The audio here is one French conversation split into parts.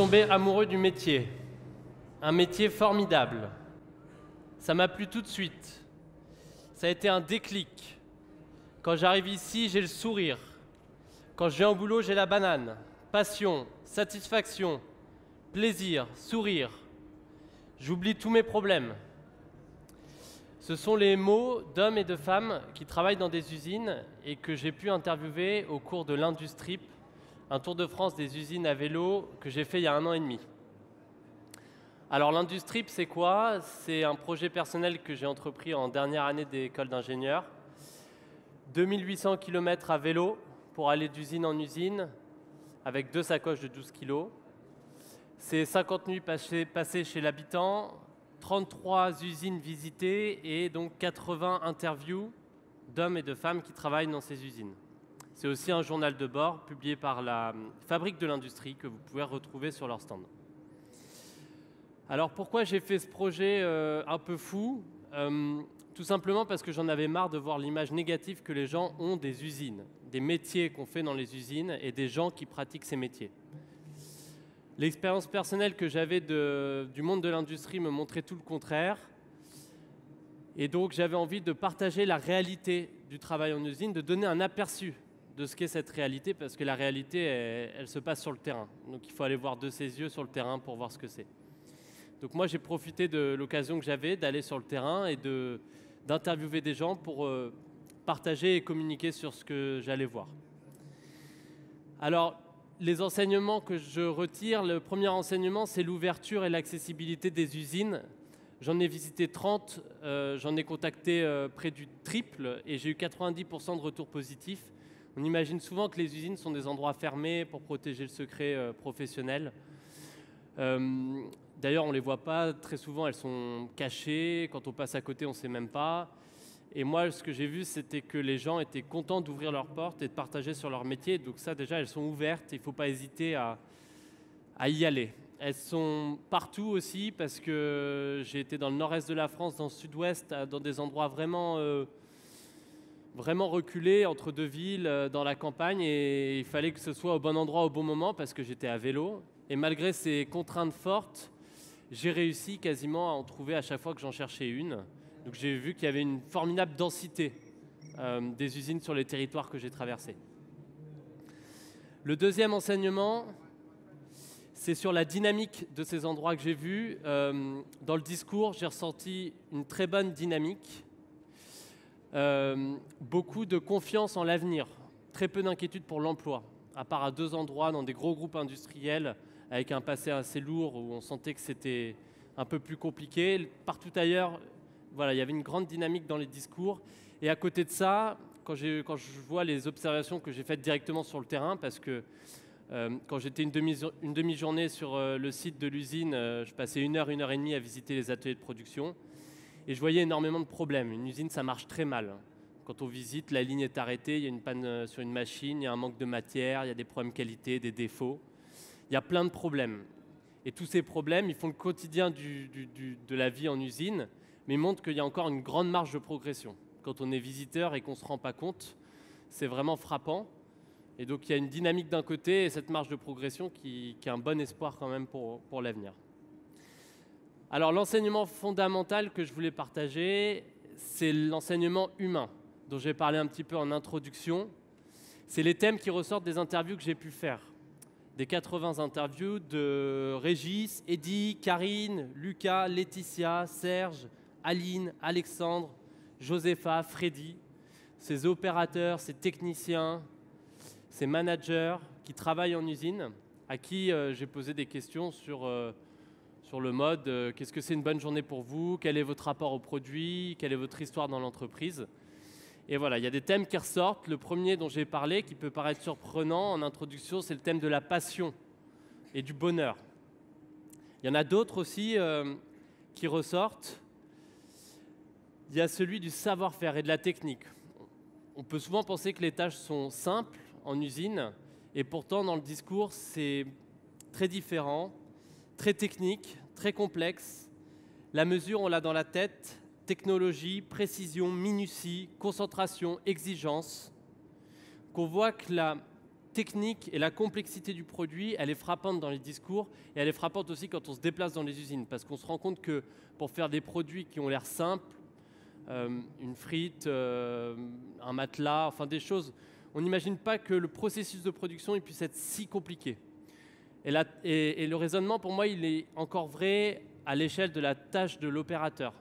tombé amoureux du métier. Un métier formidable. Ça m'a plu tout de suite. Ça a été un déclic. Quand j'arrive ici, j'ai le sourire. Quand je viens au boulot, j'ai la banane. Passion, satisfaction, plaisir, sourire. J'oublie tous mes problèmes. Ce sont les mots d'hommes et de femmes qui travaillent dans des usines et que j'ai pu interviewer au cours de l'Industrip, un tour de France des usines à vélo que j'ai fait il y a 1 an et demi. Alors l'Industrip, c'est quoi? C'est un projet personnel que j'ai entrepris en dernière année d'école d'ingénieur. 2800 km à vélo pour aller d'usine en usine avec 2 sacoches de 12 kg. C'est 50 nuits passées chez l'habitant, 33 usines visitées et donc 80 interviews d'hommes et de femmes qui travaillent dans ces usines. C'est aussi un journal de bord publié par la Fabrique de l'Industrie que vous pouvez retrouver sur leur stand. Alors pourquoi j'ai fait ce projet un peu fou? Tout simplement parce que j'en avais marre de voir l'image négative que les gens ont des usines, des métiers qu'on fait dans les usines et des gens qui pratiquent ces métiers. L'expérience personnelle que j'avais du monde de l'industrie me montrait tout le contraire. Et donc j'avais envie de partager la réalité du travail en usine, de donner un aperçu de ce qu'est cette réalité, parce que la réalité, elle se passe sur le terrain. Donc il faut aller voir de ses yeux sur le terrain pour voir ce que c'est. Donc moi j'ai profité de l'occasion que j'avais d'aller sur le terrain et d'interviewer des gens pour partager et communiquer sur ce que j'allais voir. Alors, les enseignements que je retire, le premier enseignement, c'est l'ouverture et l'accessibilité des usines. J'en ai visité 30, j'en ai contacté près du triple et j'ai eu 90% de retours positifs. On imagine souvent que les usines sont des endroits fermés pour protéger le secret professionnel. D'ailleurs, on ne les voit pas, très souvent elles sont cachées, quand on passe à côté on ne sait même pas. Et moi, ce que j'ai vu, c'était que les gens étaient contents d'ouvrir leurs portes et de partager sur leur métier. Donc ça, déjà, elles sont ouvertes. Il ne faut pas hésiter à y aller. Elles sont partout aussi parce que j'ai été dans le nord-est de la France, dans le sud-ouest, dans des endroits vraiment reculés, entre 2 villes, dans la campagne. Et il fallait que ce soit au bon endroit, au bon moment, parce que j'étais à vélo. Et malgré ces contraintes fortes, j'ai réussi quasiment à en trouver à chaque fois que j'en cherchais une. Donc j'ai vu qu'il y avait une formidable densité des usines sur les territoires que j'ai traversés. Le deuxième enseignement, c'est sur la dynamique de ces endroits que j'ai vus. Dans le discours, j'ai ressenti une très bonne dynamique, beaucoup de confiance en l'avenir, très peu d'inquiétude pour l'emploi, à part à 2 endroits dans des gros groupes industriels avec un passé assez lourd où on sentait que c'était un peu plus compliqué. Partout ailleurs, voilà, il y avait une grande dynamique dans les discours. Et à côté de ça, quand je vois les observations que j'ai faites directement sur le terrain, parce que quand j'étais une demi-journée sur le site de l'usine, je passais 1 heure, 1 heure et demie à visiter les ateliers de production. Et je voyais énormément de problèmes. Une usine, ça marche très mal. Quand on visite, la ligne est arrêtée, il y a une panne sur une machine, il y a un manque de matière, il y a des problèmes qualité, des défauts. Il y a plein de problèmes. Et tous ces problèmes, ils font le quotidien de la vie en usine, mais montre qu'il y a encore une grande marge de progression. Quand on est visiteur et qu'on ne se rend pas compte, c'est vraiment frappant. Et donc il y a une dynamique d'un côté et cette marge de progression qui est un bon espoir quand même pour l'avenir. Alors l'enseignement fondamental que je voulais partager, c'est l'enseignement humain, dont j'ai parlé un petit peu en introduction. C'est les thèmes qui ressortent des interviews que j'ai pu faire. Des 80 interviews de Régis, Eddy, Karine, Lucas, Laetitia, Serge, Aline, Alexandre, Josepha, Freddy, ces opérateurs, ces techniciens, ces managers qui travaillent en usine, à qui j'ai posé des questions sur le mode qu'est-ce que c'est une bonne journée pour vous, quel est votre rapport au produit, quelle est votre histoire dans l'entreprise. Et voilà, il y a des thèmes qui ressortent. Le premier dont j'ai parlé, qui peut paraître surprenant en introduction, c'est le thème de la passion et du bonheur. Il y en a d'autres aussi qui ressortent. Il y a celui du savoir-faire et de la technique. On peut souvent penser que les tâches sont simples en usine, et pourtant dans le discours, c'est très différent, très technique, très complexe. La mesure, on l'a dans la tête, technologie, précision, minutie, concentration, exigence. Qu'on voit que technique et la complexité du produit, elle est frappante dans les discours et elle est frappante aussi quand on se déplace dans les usines parce qu'on se rend compte que pour faire des produits qui ont l'air simples, une frite, un matelas, enfin des choses, on n'imagine pas que le processus de production il puisse être si compliqué. Et le raisonnement, pour moi, il est encore vrai à l'échelle de la tâche de l'opérateur.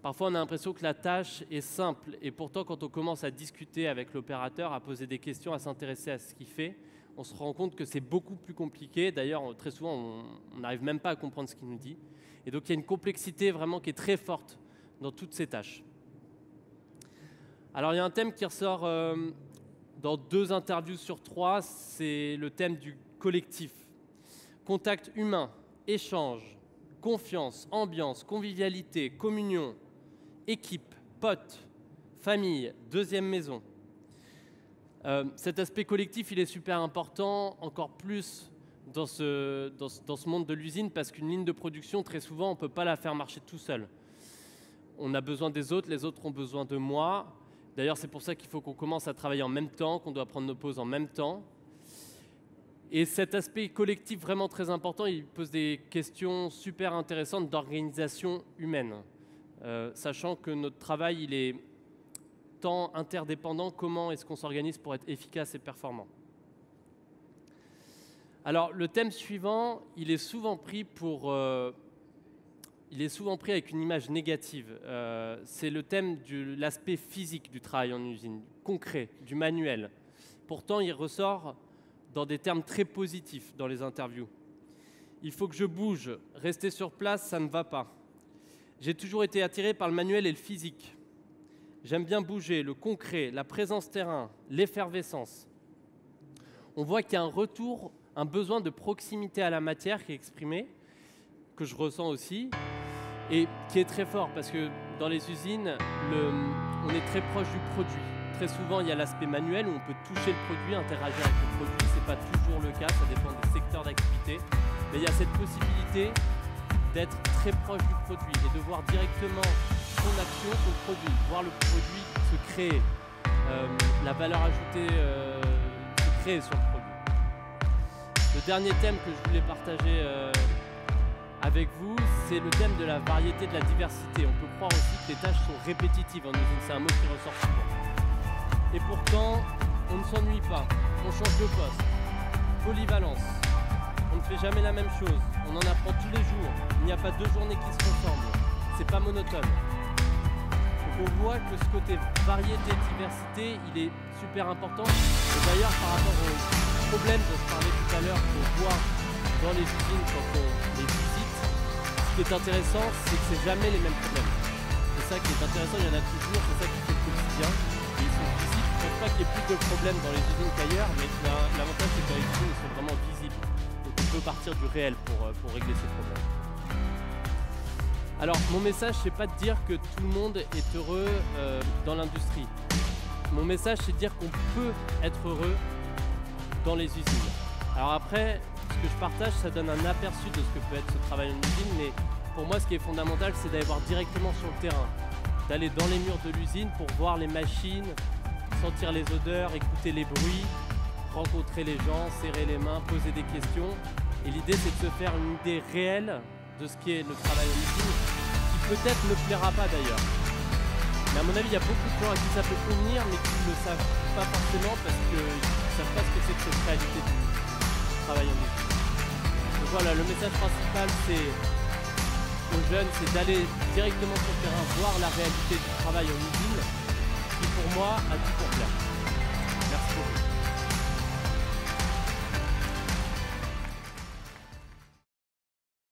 Parfois, on a l'impression que la tâche est simple et pourtant, quand on commence à discuter avec l'opérateur, à poser des questions, à s'intéresser à ce qu'il fait, on se rend compte que c'est beaucoup plus compliqué. D'ailleurs, très souvent, on n'arrive même pas à comprendre ce qu'il nous dit. Et donc, il y a une complexité vraiment qui est très forte dans toutes ces tâches. Alors, il y a un thème qui ressort dans 2 interviews sur 3, c'est le thème du collectif. Contact humain, échange, confiance, ambiance, convivialité, communion, équipe, potes, famille, deuxième maison. Cet aspect collectif, il est super important, encore plus dans ce monde de l'usine, parce qu'une ligne de production, très souvent, on ne peut pas la faire marcher tout seul. On a besoin des autres, les autres ont besoin de moi. D'ailleurs, c'est pour ça qu'il faut qu'on commence à travailler en même temps, qu'on doit prendre nos pauses en même temps. Et cet aspect collectif vraiment très important, il pose des questions super intéressantes d'organisation humaine. Sachant que notre travail, il est tant interdépendant, comment est-ce qu'on s'organise pour être efficace et performant. Alors, le thème suivant, il est souvent pris avec une image négative. C'est le thème de l'aspect physique du travail en usine, concret, du manuel. Pourtant, il ressort dans des termes très positifs dans les interviews. Il faut que je bouge, rester sur place, ça ne va pas. J'ai toujours été attiré par le manuel et le physique. J'aime bien bouger, le concret, la présence terrain, l'effervescence. On voit qu'il y a un retour, un besoin de proximité à la matière qui est exprimé, que je ressens aussi, et qui est très fort parce que dans les usines, on est très proche du produit. Très souvent, il y a l'aspect manuel où on peut toucher le produit, interagir avec le produit. Ce n'est pas toujours le cas, ça dépend des secteurs d'activité. Mais il y a cette possibilité d'être très proche du produit et de voir directement son action, son produit, voir le produit se créer, la valeur ajoutée se créer sur le produit. Le dernier thème que je voulais partager avec vous, c'est le thème de la variété, de la diversité. On peut croire aussi que les tâches sont répétitives en usine, c'est un mot qui ressort souvent. Et pourtant, on ne s'ennuie pas, on change de poste, polyvalence, on ne fait jamais la même chose, on en apprend tous les jours, il n'y a pas 2 journées qui se ressemblent, c'est pas monotone. Donc on voit que ce côté variété, diversité, il est super important. Et d'ailleurs, par rapport aux problèmes dont je parlais tout à l'heure, qu'on voit dans les usines quand on les visite, ce qui est intéressant, c'est que c'est jamais les mêmes problèmes. C'est ça qui est intéressant, il y en a toujours, c'est ça qui fait le quotidien. Et ils sont visibles. Je ne pense pas qu'il y ait plus de problèmes dans les usines qu'ailleurs, mais l'avantage c'est que dans les usines, ils sont vraiment visibles. Donc on peut partir du réel pour régler ces problèmes. Alors mon message, c'est pas de dire que tout le monde est heureux dans l'industrie. Mon message, c'est de dire qu'on peut être heureux dans les usines. Alors après, ce que je partage, ça donne un aperçu de ce que peut être ce travail en usine, mais pour moi, ce qui est fondamental, c'est d'aller voir directement sur le terrain, d'aller dans les murs de l'usine pour voir les machines, sentir les odeurs, écouter les bruits, rencontrer les gens, serrer les mains, poser des questions. Et l'idée, c'est de se faire une idée réelle de ce qu'est le travail en usine, qui peut-être ne plaira pas d'ailleurs. Mais à mon avis, il y a beaucoup de gens à qui ça peut convenir, mais qui ne le savent pas forcément parce qu'ils ne savent pas ce que c'est que cette réalité du travail en usine. Donc voilà, le message principal, c'est aux jeunes, c'est d'aller directement sur le terrain, voir la réalité du travail en usine, qui pour moi a tout pour plaire.